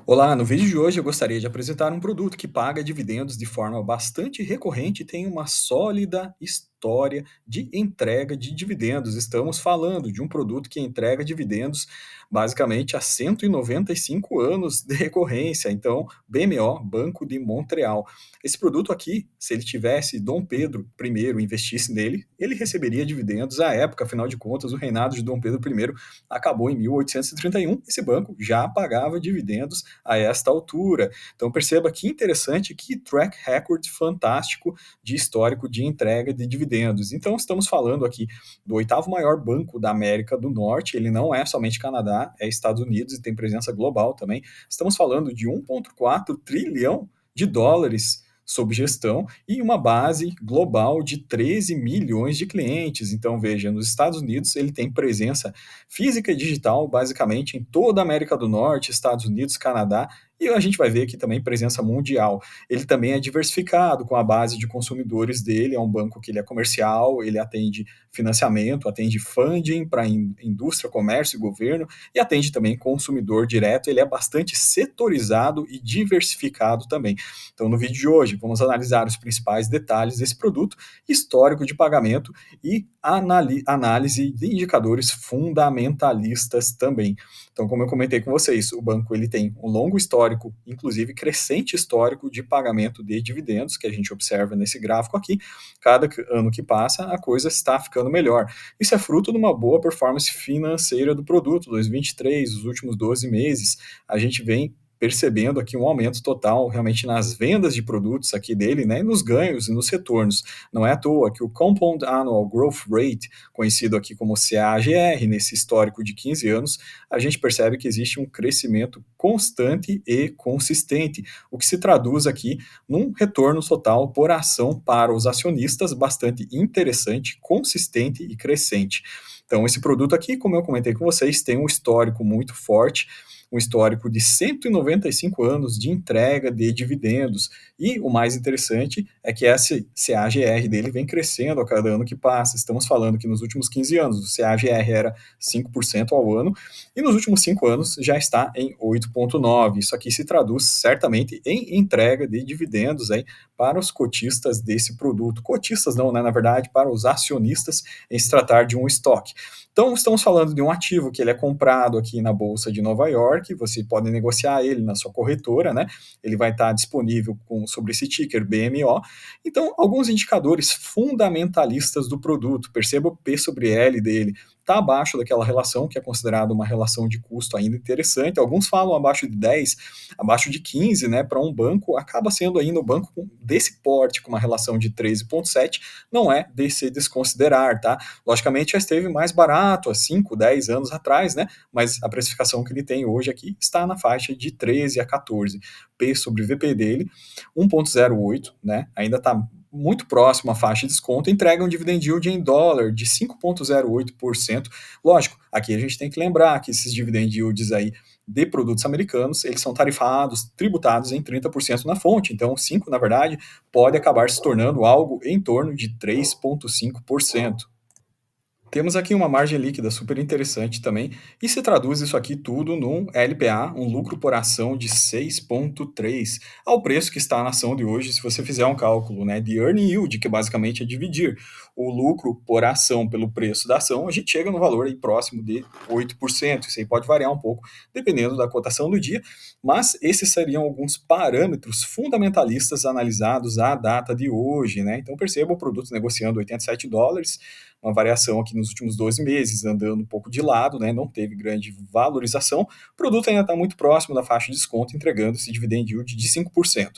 Olá, no vídeo de hoje eu gostaria de apresentar um produto que paga dividendos de forma bastante recorrente e tem uma sólida história de entrega de dividendos. Estamos falando de um produto que entrega dividendos basicamente há 195 anos de recorrência. Então, BMO, Banco de Montreal. Esse produto aqui, se ele tivesse Dom Pedro I investisse nele, ele receberia dividendos à época, afinal de contas, o reinado de Dom Pedro I acabou em 1831. Esse banco já pagava dividendos a esta altura. Então perceba que interessante, que track record fantástico de histórico de entrega de dividendos. Então estamos falando aqui do oitavo maior banco da América do Norte, ele não é somente Canadá, é Estados Unidos e tem presença global também. Estamos falando de 1,4 trilhão de dólares sob gestão e uma base global de 13 milhões de clientes. Então, veja, nos Estados Unidos ele tem presença física e digital basicamente em toda a América do Norte, Estados Unidos, Canadá, e a gente vai ver aqui também presença mundial. Ele também é diversificado com a base de consumidores dele, é um banco que ele é comercial, ele atende financiamento, atende funding para indústria, comércio e governo, e atende também consumidor direto, ele é bastante setorizado e diversificado também. Então, no vídeo de hoje, vamos analisar os principais detalhes desse produto, histórico de pagamento e análise de indicadores fundamentalistas também. Então, como eu comentei com vocês, o banco ele tem um longo histórico, inclusive crescente histórico de pagamento de dividendos, que a gente observa nesse gráfico aqui. Cada ano que passa, a coisa está ficando melhor. Isso é fruto de uma boa performance financeira do produto. 2023, os últimos 12 meses, a gente vem percebendo aqui um aumento total realmente nas vendas de produtos aqui dele, né, e nos ganhos e nos retornos. Não é à toa que o Compound Annual Growth Rate, conhecido aqui como CAGR, nesse histórico de 15 anos, a gente percebe que existe um crescimento constante e consistente, o que se traduz aqui num retorno total por ação para os acionistas bastante interessante, consistente e crescente. Então, esse produto aqui, como eu comentei com vocês, tem um histórico muito forte, um histórico de 195 anos de entrega de dividendos. E o mais interessante é que esse CAGR dele vem crescendo a cada ano que passa. Estamos falando que nos últimos 15 anos o CAGR era 5% ao ano, e nos últimos 5 anos já está em 8,9%. Isso aqui se traduz certamente em entrega de dividendos aí para os cotistas desse produto. Cotistas não, né? Na verdade, para os acionistas em se tratar de um estoque. Então, estamos falando de um ativo que ele é comprado aqui na Bolsa de Nova York, você pode negociar ele na sua corretora, né? Ele vai estar disponível sobre esse ticker BMO. Então, alguns indicadores fundamentalistas do produto, perceba o P sobre L dele, está abaixo daquela relação, que é considerada uma relação de custo ainda interessante. Alguns falam abaixo de 10, abaixo de 15, né? Para um banco, acaba sendo ainda um banco desse porte, com uma relação de 13,7, não é de se desconsiderar, tá? Logicamente já esteve mais barato há 5, 10 anos atrás, né? Mas a precificação que ele tem hoje aqui está na faixa de 13 a 14. P sobre VP dele, 1,08, né? Ainda está muito próximo à faixa de desconto, entrega um dividend yield em dólar de 5,08%. Lógico, aqui a gente tem que lembrar que esses dividend yields aí de produtos americanos, eles são tarifados, tributados em 30% na fonte, então 5, na verdade, pode acabar se tornando algo em torno de 3,5%. Temos aqui uma margem líquida super interessante também, e se traduz isso aqui tudo num LPA, um lucro por ação de 6,3, ao preço que está na ação de hoje, se você fizer um cálculo, né, de earning yield, que basicamente é dividir o lucro por ação pelo preço da ação, a gente chega no valor aí próximo de 8%. Isso aí pode variar um pouco, dependendo da cotação do dia, mas esses seriam alguns parâmetros fundamentalistas analisados à data de hoje, né? Então perceba o produto negociando $87, uma variação aqui nos últimos 12 meses, andando um pouco de lado, né? Não teve grande valorização. O produto ainda está muito próximo da faixa de desconto, entregando esse dividend yield de 5%.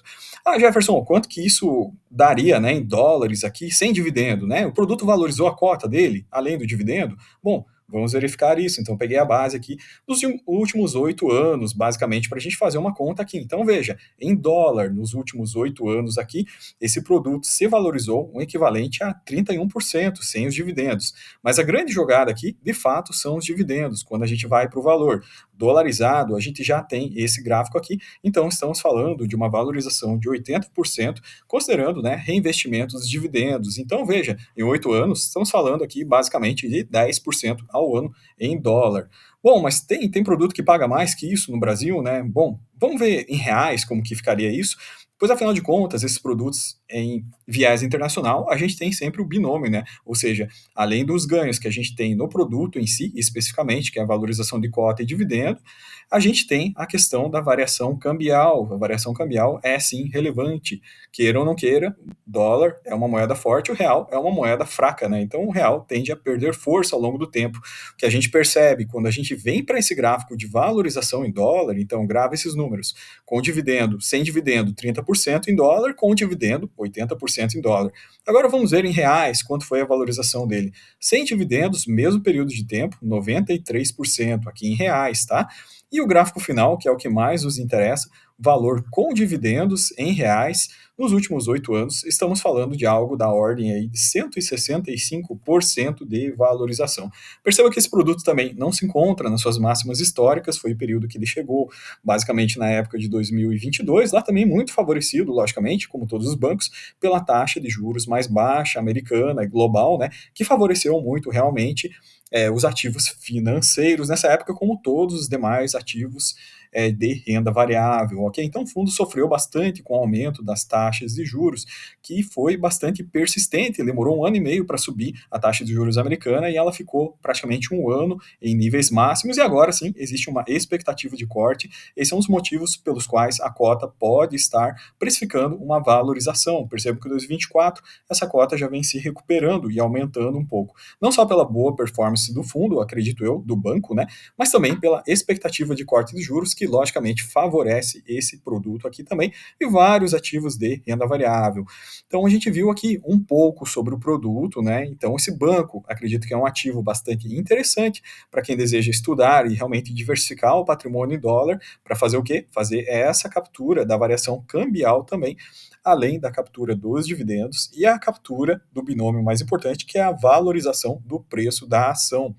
Ah, Jefferson, quanto que isso daria, né, em dólares aqui, sem dividendo, né? O produto valorizou a cota dele, além do dividendo? Bom, vamos verificar isso. Então, peguei a base aqui dos últimos 8 anos, basicamente, para a gente fazer uma conta aqui. Então, veja, em dólar, nos últimos 8 anos aqui, esse produto se valorizou um equivalente a 31%, sem os dividendos. Mas a grande jogada aqui, de fato, são os dividendos. Quando a gente vai para o valor dolarizado, a gente já tem esse gráfico aqui. Então, estamos falando de uma valorização de 80%, considerando, né, reinvestimentos dos dividendos. Então, veja, em 8 anos, estamos falando aqui basicamente de 10% ao ano em dólar. Bom, mas tem produto que paga mais que isso no Brasil, né? Bom, Vamos ver em reais como que ficaria isso? Pois afinal de contas, esses produtos em viés internacional, a gente tem sempre o binômio, né? Ou seja, além dos ganhos que a gente tem no produto em si, especificamente, que é a valorização de cota e dividendo, a gente tem a questão da variação cambial. A variação cambial é sim relevante. Queira ou não queira, dólar é uma moeda forte, o real é uma moeda fraca, né? Então o real tende a perder força ao longo do tempo. O que a gente percebe quando a gente vem para esse gráfico de valorização em dólar, então grava esses números, com dividendo, sem dividendo, 30% em dólar, com dividendo, 80% em dólar. Agora vamos ver em reais quanto foi a valorização dele. Sem dividendos, mesmo período de tempo, 93% aqui em reais, tá? E o gráfico final, que é o que mais nos interessa, valor com dividendos em reais, nos últimos 8 anos, estamos falando de algo da ordem aí de 165% de valorização. Perceba que esse produto também não se encontra nas suas máximas históricas, foi o período que ele chegou, basicamente na época de 2022, lá também muito favorecido, logicamente, como todos os bancos, pela taxa de juros mais baixa, americana e global, né, que favoreceu muito realmente os ativos financeiros nessa época, como todos os demais ativos de renda variável, ok? Então o fundo sofreu bastante com o aumento das taxas de juros, que foi bastante persistente, demorou 1 ano e meio para subir a taxa de juros americana e ela ficou praticamente 1 ano em níveis máximos e agora sim existe uma expectativa de corte. Esses são os motivos pelos quais a cota pode estar precificando uma valorização. Percebo que em 2024 essa cota já vem se recuperando e aumentando um pouco, não só pela boa performance do fundo, acredito eu, do banco, né, mas também pela expectativa de corte de juros que logicamente favorece esse produto aqui também e vários ativos de renda variável. Então a gente viu aqui um pouco sobre o produto, né? Então esse banco, acredito que é um ativo bastante interessante para quem deseja estudar e realmente diversificar o patrimônio em dólar para fazer o quê? Fazer essa captura da variação cambial também, além da captura dos dividendos e a captura do binômio mais importante, que é a valorização do preço da ação.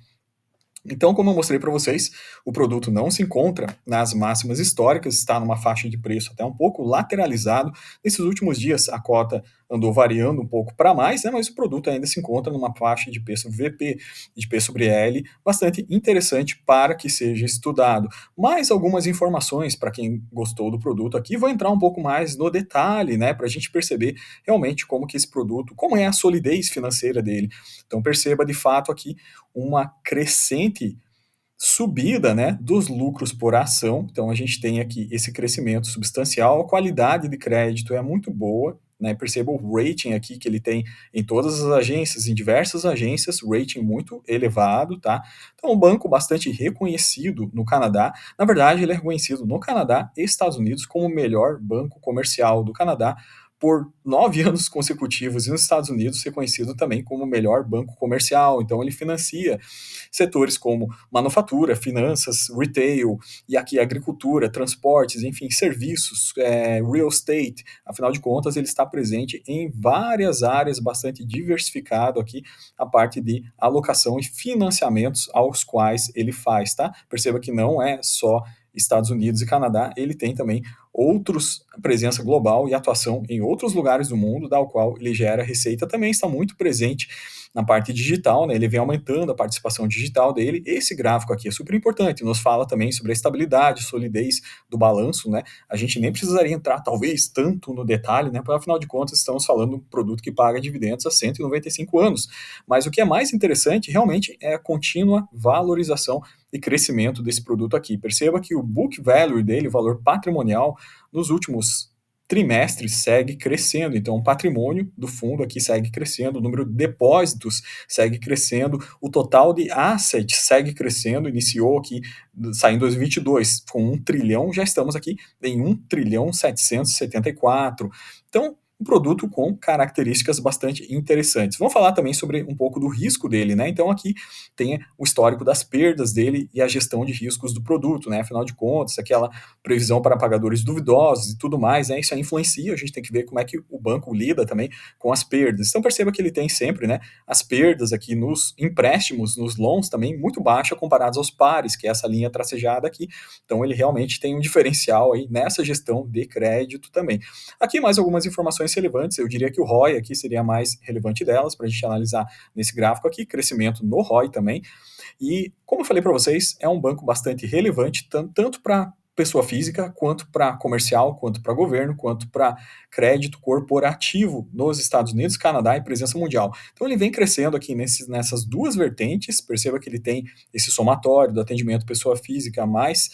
Então, como eu mostrei para vocês, o produto não se encontra nas máximas históricas, está numa faixa de preço até um pouco lateralizado. Nesses últimos dias, a cota andou variando um pouco para mais, né, mas o produto ainda se encontra numa faixa de preço VP, de P sobre L, bastante interessante para que seja estudado. Mais algumas informações para quem gostou do produto aqui, vou entrar um pouco mais no detalhe, né, para a gente perceber realmente como que esse produto, como é a solidez financeira dele. Então perceba de fato aqui uma crescente subida, né, dos lucros por ação. Então a gente tem aqui esse crescimento substancial, a qualidade de crédito é muito boa, né? Perceba o rating aqui que ele tem em todas as agências, em diversas agências, rating muito elevado, tá? Então um banco bastante reconhecido no Canadá. Na verdade, ele é reconhecido no Canadá e Estados Unidos como o melhor banco comercial do Canadá por 9 anos consecutivos, e nos Estados Unidos reconhecido também como o melhor banco comercial. Então ele financia setores como manufatura, finanças, retail, e aqui agricultura, transportes, enfim, serviços, real estate. Afinal de contas, ele está presente em várias áreas, bastante diversificado aqui a parte de alocação e financiamentos aos quais ele faz, tá? Perceba que não é só Estados Unidos e Canadá, ele tem também outros presença global e atuação em outros lugares do mundo, da qual ele gera receita, também está muito presente na parte digital, né? Ele vem aumentando a participação digital dele. Esse gráfico aqui é super importante, nos fala também sobre a estabilidade, solidez do balanço, né? A gente nem precisaria entrar, talvez, tanto no detalhe, né? Porque, afinal de contas, estamos falando de um produto que paga dividendos há 195 anos. Mas o que é mais interessante, realmente, é a contínua valorização e crescimento desse produto aqui. Perceba que o book value dele, o valor patrimonial, nos últimos trimestres segue crescendo, então o patrimônio do fundo aqui segue crescendo, o número de depósitos segue crescendo, o total de assets segue crescendo, iniciou aqui, saindo em 2022 com 1 trilhão, já estamos aqui em 1 trilhão 774. Então, um produto com características bastante interessantes. Vamos falar também sobre um pouco do risco dele, né? Então aqui tem o histórico das perdas dele e a gestão de riscos do produto, né? Afinal de contas, aquela previsão para pagadores duvidosos e tudo mais, né? Isso aí influencia, a gente tem que ver como é que o banco lida também com as perdas. Então perceba que ele tem sempre, né, as perdas aqui nos empréstimos, nos loans também muito baixa comparados aos pares, que é essa linha tracejada aqui. Então ele realmente tem um diferencial aí nessa gestão de crédito também. Aqui mais algumas informações relevantes, eu diria que o ROI aqui seria a mais relevante delas para a gente analisar nesse gráfico aqui, crescimento no ROI também. E, como eu falei para vocês, é um banco bastante relevante, tanto para pessoa física, quanto para comercial, quanto para governo, quanto para crédito corporativo nos Estados Unidos, Canadá e presença mundial. Então ele vem crescendo aqui nessas duas vertentes, perceba que ele tem esse somatório do atendimento pessoa física mais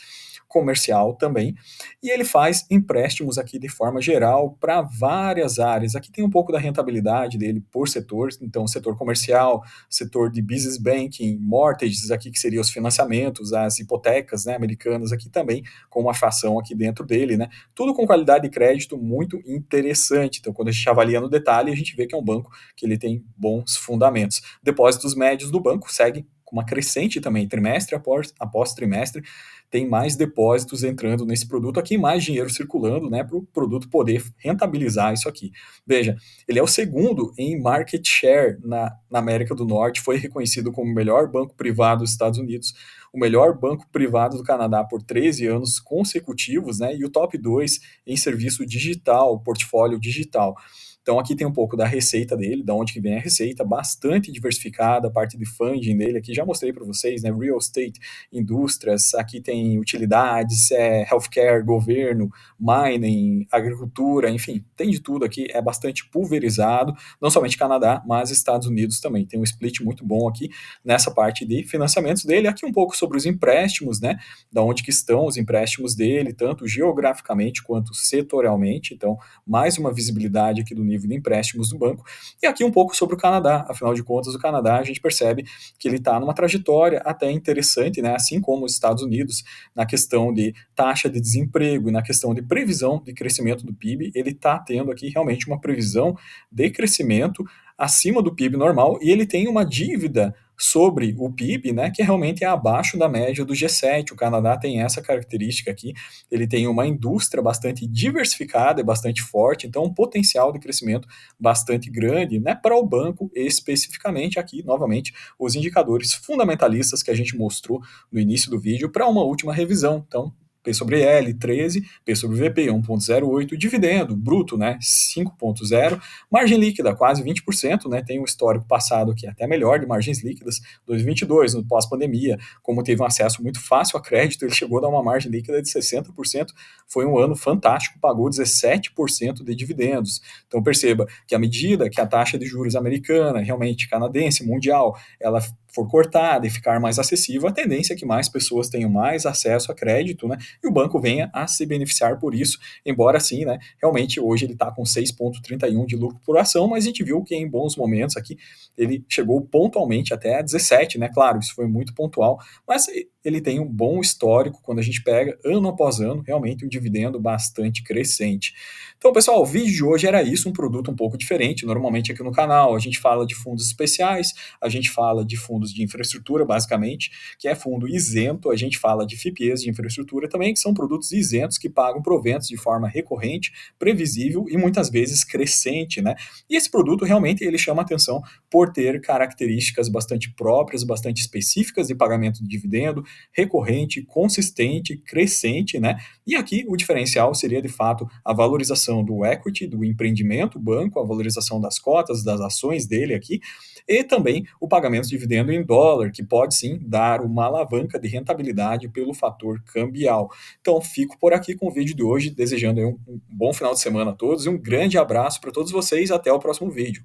comercial também, e ele faz empréstimos aqui de forma geral para várias áreas. Aqui tem um pouco da rentabilidade dele por setor, então setor comercial, setor de business banking, mortgages aqui que seriam os financiamentos, as hipotecas, né, americanas aqui também com uma fração aqui dentro dele, né? Tudo com qualidade de crédito muito interessante. Então, quando a gente avalia no detalhe, a gente vê que é um banco que ele tem bons fundamentos. Depósitos médios do banco seguem com uma crescente também, trimestre após trimestre, tem mais depósitos entrando nesse produto aqui, mais dinheiro circulando, né, para o produto poder rentabilizar isso aqui. Veja, ele é o segundo em market share na América do Norte, foi reconhecido como o melhor banco privado dos Estados Unidos, o melhor banco privado do Canadá por 13 anos consecutivos, né, e o top 2 em serviço digital, portfólio digital. Então aqui tem um pouco da receita dele, da onde que vem a receita, bastante diversificada, a parte de funding dele aqui, já mostrei para vocês, né, real estate, indústrias, aqui tem utilidades, healthcare, governo, mining, agricultura, enfim, tem de tudo aqui, é bastante pulverizado, não somente Canadá, mas Estados Unidos também, tem um split muito bom aqui nessa parte de financiamentos dele, aqui um pouco sobre os empréstimos, né, da onde que estão os empréstimos dele, tanto geograficamente quanto setorialmente, então mais uma visibilidade aqui do nível de empréstimos do banco. E aqui um pouco sobre o Canadá, afinal de contas, o Canadá a gente percebe que ele está numa trajetória até interessante, né? Assim como os Estados Unidos, na questão de taxa de desemprego e na questão de previsão de crescimento do PIB, ele está tendo aqui realmente uma previsão de crescimento acima do PIB normal e ele tem uma dívida sobre o PIB, né, que realmente é abaixo da média do G7. O Canadá tem essa característica aqui, ele tem uma indústria bastante diversificada e bastante forte, então um potencial de crescimento bastante grande, né, para o banco especificamente aqui, novamente, os indicadores fundamentalistas que a gente mostrou no início do vídeo para uma última revisão. Então, P sobre L, 13, P sobre VP, 1,08, dividendo bruto, né, 5,0, margem líquida, quase 20%, né, tem um histórico passado que é até melhor de margens líquidas, 2022, no pós-pandemia, como teve um acesso muito fácil a crédito, ele chegou a dar uma margem líquida de 60%, foi um ano fantástico, pagou 17% de dividendos. Então perceba que à medida que a taxa de juros americana, realmente canadense, mundial, ela for cortada e ficar mais acessível, a tendência é que mais pessoas tenham mais acesso a crédito, né, e o banco venha a se beneficiar por isso, embora assim, né, realmente hoje ele está com 6,31 de lucro por ação, mas a gente viu que em bons momentos aqui ele chegou pontualmente até a 17, né, claro, isso foi muito pontual, mas ele tem um bom histórico quando a gente pega ano após ano, realmente um dividendo bastante crescente. Então, pessoal, o vídeo de hoje era isso, um produto um pouco diferente. Normalmente aqui no canal a gente fala de fundos especiais, a gente fala de fundos de infraestrutura, basicamente, que é fundo isento, a gente fala de FIPEs de infraestrutura também, que são produtos isentos que pagam proventos de forma recorrente, previsível e muitas vezes crescente, né? E esse produto realmente ele chama atenção por ter características bastante próprias, bastante específicas de pagamento de dividendo, recorrente, consistente, crescente, né? E aqui o diferencial seria de fato a valorização do equity, do empreendimento, banco, a valorização das cotas, das ações dele aqui, e também o pagamento de dividendo em dólar, que pode sim dar uma alavanca de rentabilidade pelo fator cambial. Então fico por aqui com o vídeo de hoje, desejando um bom final de semana a todos e um grande abraço para todos vocês, até o próximo vídeo.